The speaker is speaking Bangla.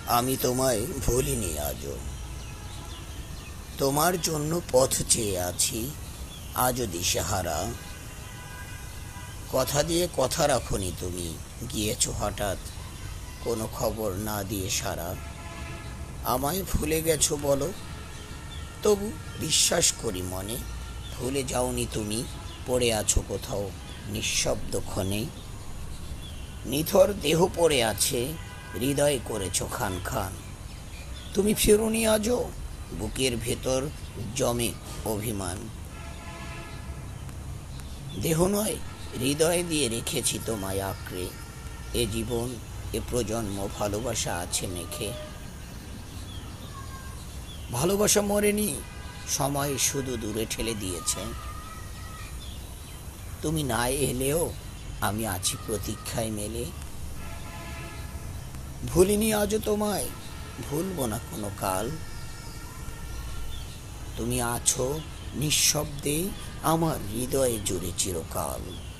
আমি তোমায় ভুলিনি আজও। তোমার জন্য পথ চেয়ে আছি আজও দিশেহারা। কথা দিয়ে কথা রাখনি তুমি, গিয়েছো হঠাৎ কোনো খবর না দিয়ে সারা। আমায় ভুলে গেছো বলো, তবু বিশ্বাস করি মনে। ভুলে যাওনি তুমি, পড়ে আছো কোথাও নিঃশব্দ ক্ষণে। নিথর দেহ পড়ে আছে, হৃদয় করেছো খান খান। তুমি ফিরোনি আজও, বুকের ভেতর জমে অভিমান। দেহ নয়, হৃদয় দিয়ে রেখেছি তোমায় আঁকড়ে। এ জীবন, এ প্রজন্ম ভালোবাসা আছে মেখে। ভালোবাসা মরেনি, সময় শুধু দূরে ঠেলে দিয়েছে। তুমি না এলেও আমি আছি প্রতীক্ষায় মেলে। ভুলিনি আজও তোমায়, ভুলবো না কোনো কাল। তুমি আছো নিঃশব্দেই আমার হৃদয়ে জুড়ে চিরকাল।